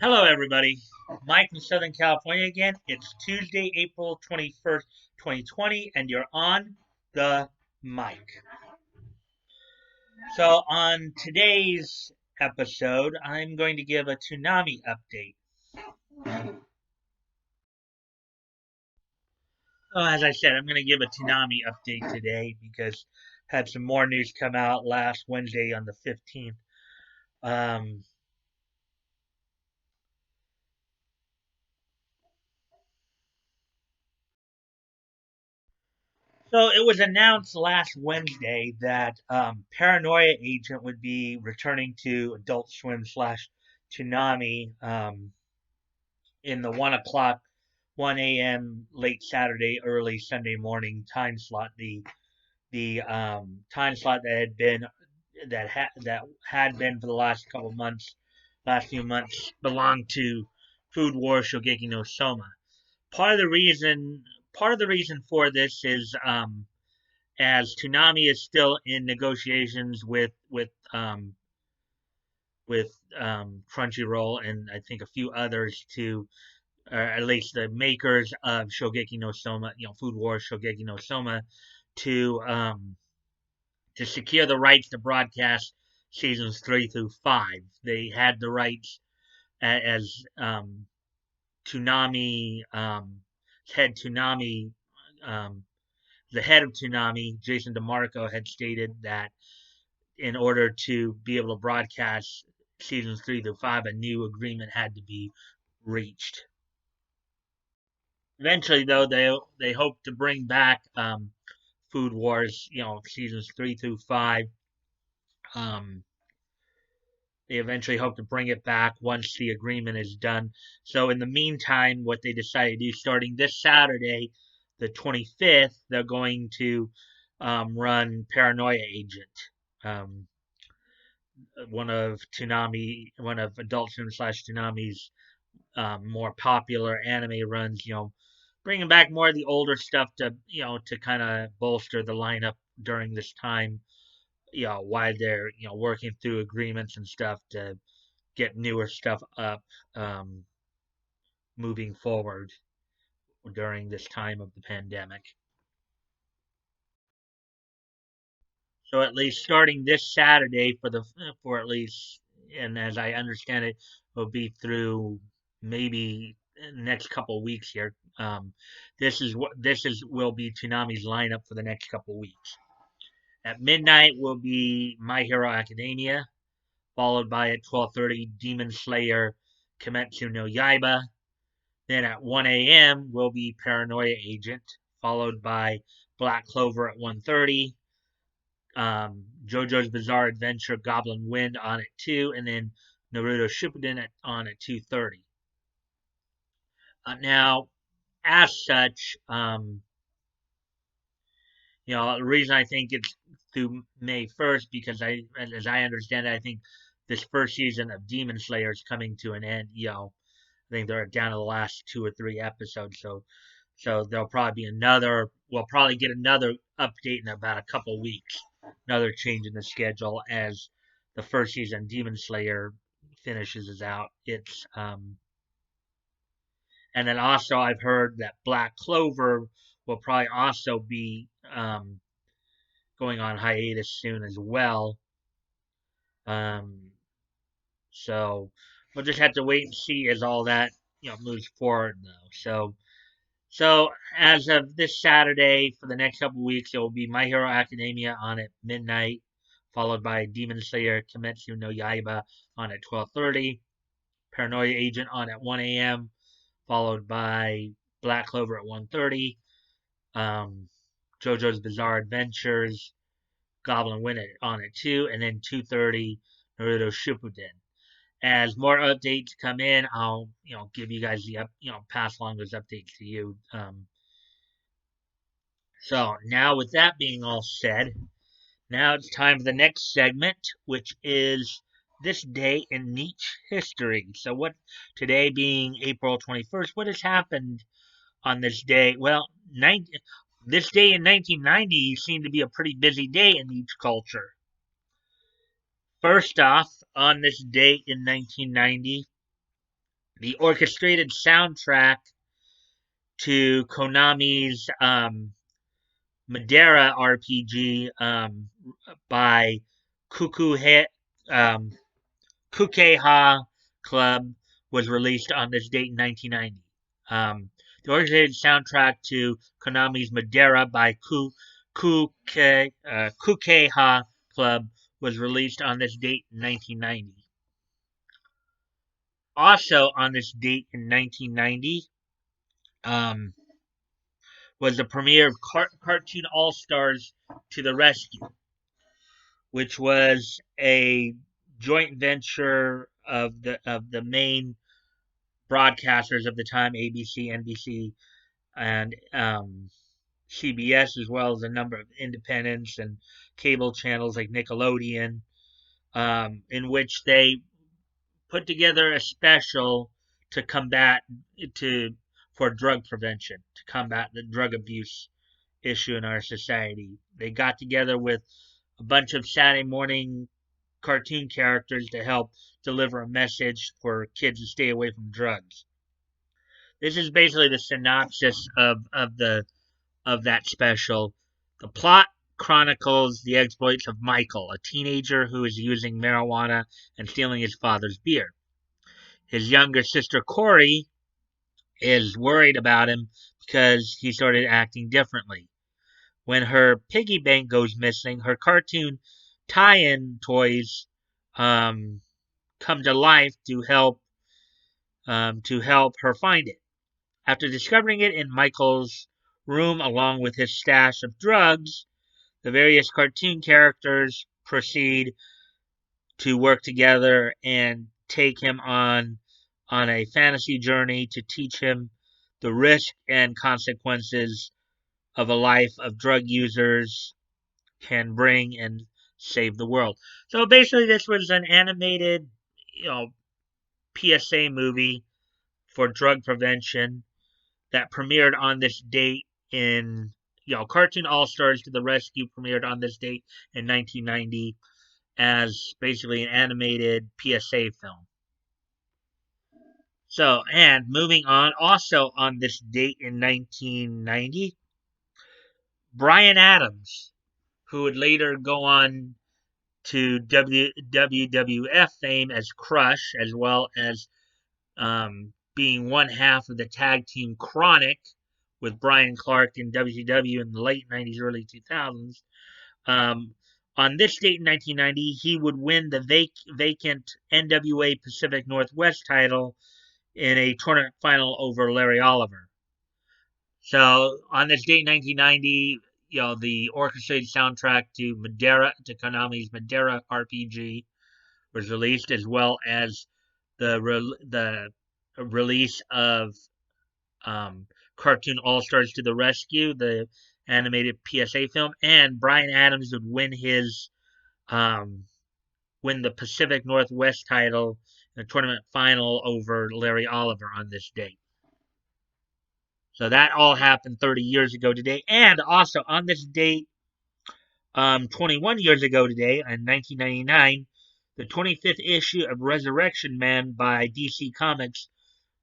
Hello, everybody. Mike from Southern California again. It's Tuesday, April 21st, 2020, and you're on the mic. So, on today's episode, I'm going to give a Toonami update. As I said, I'm going to give a Toonami update today because had some more news come out last Wednesday on the 15th. Um, So it was announced last Wednesday that Paranoia Agent would be returning to Adult Swim slash Toonami in the 1 o'clock, 1 a.m. late Saturday, early Sunday morning time slot. The time slot that had been for the last few months belonged to Food Wars Shogeki no Soma. Part of the reason Part of the reason for this is as Toonami is still in negotiations with Crunchyroll and I think a few others to, or at least the makers of Shogeki no Soma, Food Wars Shogeki no Soma, to um, to secure the rights to broadcast seasons 3 through 5. They had the rights as Toonami head Toonami um, the head of Toonami, Jason DeMarco, had stated that in order to be able to broadcast seasons 3 through 5, a new agreement had to be reached. Eventually, though, they hope to bring back Food Wars, seasons 3 through 5. Um, they eventually hope to bring it back once the agreement is done. So, in the meantime, what they decided to do, starting this Saturday, the 25th, they're going to run Paranoia Agent. Um, one of Adult Swim slash Toonami's more popular anime runs. Bringing back more of the older stuff to kind of bolster the lineup during this time. While they're working through agreements and stuff to get newer stuff up, um, moving forward during this time of the pandemic. So at least starting this Saturday for at least, and as I understand it, will be through maybe next couple of weeks here. This is will be Toonami's lineup for the next couple of weeks. At midnight will be My Hero Academia, followed by at 12:30 Demon Slayer Kimetsu no Yaiba. Then at 1 a.m. will be Paranoia Agent, followed by Black Clover at 1:30, JoJo's Bizarre Adventure Goblin Wind on at 2, and then Naruto Shippuden on at 2:30. Now, as such, the reason I think it's through May 1st because as I understand it, I think this first season of Demon Slayer is coming to an end. I think they're down to the last 2 or 3 episodes, so there'll probably be another. We'll probably get another update in about a couple weeks. Another change in the schedule as the first season Demon Slayer finishes out. And then also I've heard that Black Clover will probably also be going on hiatus soon as well. Um, so we'll just have to wait and see as all that moves forward though. So as of this Saturday, for the next couple of weeks, it will be My Hero Academia on at midnight, followed by Demon Slayer Kimetsu no Yaiba on at 12:30, Paranoia Agent on at 1 a.m., followed by Black Clover at 1:30, um, JoJo's Bizarre Adventures, Goblin Wind on at 2, and then 2:30 Naruto Shippuden. As more updates come in, I'll give you guys pass along those updates to you. So now with that being all said, now it's time for the next segment, which is this day in niche history. So what today being April 21st, what has happened on this day? Well, this day in 1990 seemed to be a pretty busy day in niche culture. First off, on this date in 1990, the orchestrated soundtrack to Konami's Madeira RPG by Kukuhe, um, Kukeha Club was released on this date in 1990. The orchestrated soundtrack to Konami's Madeira by Kukeha Club was released on this date in 1990. Also on this date in 1990 um, was the premiere of Cartoon All Stars to the Rescue, which was a joint venture of the main broadcasters of the time, ABC, NBC, and CBS, as well as a number of independents and cable channels like Nickelodeon, in which they put together a special to combat to for drug prevention, to combat the drug abuse issue in our society. They got together with a bunch of Saturday morning cartoon characters to help deliver a message for kids to stay away from drugs. This is basically the synopsis of that special. The plot chronicles the exploits of Michael, a teenager who is using marijuana and stealing his father's beer. His younger sister Corey is worried about him because he started acting differently. When her piggy bank goes missing, her cartoon tie-in toys um, come to life to help her find it. After discovering it in Michael's room along with his stash of drugs, the various cartoon characters proceed to work together and take him on a fantasy journey to teach him the risk and consequences of a life of drug users can bring and save the world. So basically, this was an animated, PSA movie for drug prevention that premiered on this date in, Cartoon All Stars to the Rescue premiered on this date in 1990 as basically an animated PSA film. So, and moving on, also on this date in 1990, Brian Adams, who would later go on to WWF fame as Crush, as well as being one half of the tag team Chronic with Brian Clark in WCW in the late 90s, early 2000s. Um, on this date in 1990, he would win the vacant NWA Pacific Northwest title in a tournament final over Larry Oliver. So on this date in 1990, the orchestrated soundtrack to Konami's Madeira RPG was released, as well as the release of Cartoon All Stars to the Rescue, the animated PSA film, and Brian Adams would um, win the Pacific Northwest title in the tournament final over Larry Oliver on this date. So that all happened 30 years ago today, and also on this date, 21 years ago today, in 1999, the 25th issue of Resurrection Man by DC Comics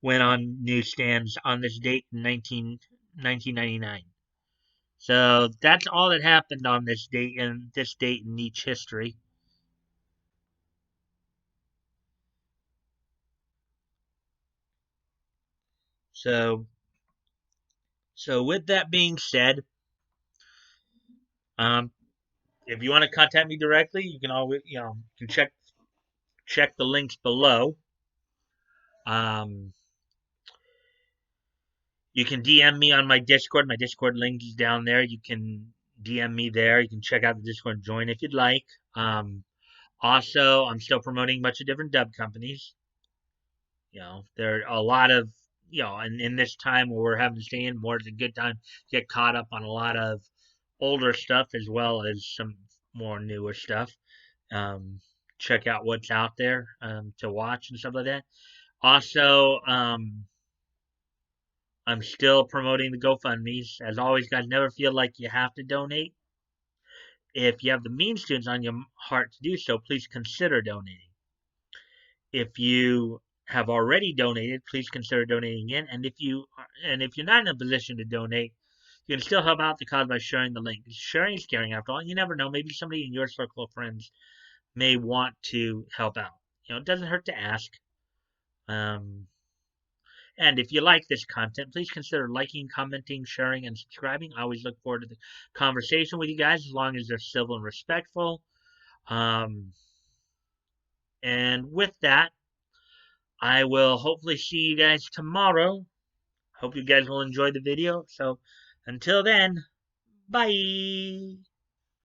went on newsstands on this date in 1999. So that's all that happened on this date in each history. So so with that being said, um, if you want to contact me directly, you can always you can check the links below. Um, you can DM me on my Discord. My Discord link is down there. You can DM me there. You can check out the Discord and join if you'd like. Also, I'm still promoting a bunch of different dub companies. There are a lot of, and in this time where we're having to stay in more, it's a good time to get caught up on a lot of older stuff as well as some more newer stuff. Um, Check out what's out there to watch and stuff like that. Also, I'm still promoting the GoFundMe's. As always, guys, never feel like you have to donate. If you have the means to, it's on your heart to do so, please consider donating. If you have already donated, please consider donating again. And if you're not in a position to donate, you can still help out the cause by sharing the link. Sharing is caring, after all. You never know. Maybe somebody in your circle of friends may want to help out. It doesn't hurt to ask. Um, and if you like this content, please consider liking, commenting, sharing, and subscribing. I always look forward to the conversation with you guys, as long as they're civil and respectful. Um, and with that, I will hopefully see you guys tomorrow. Hope you guys will enjoy the video. So until then, bye.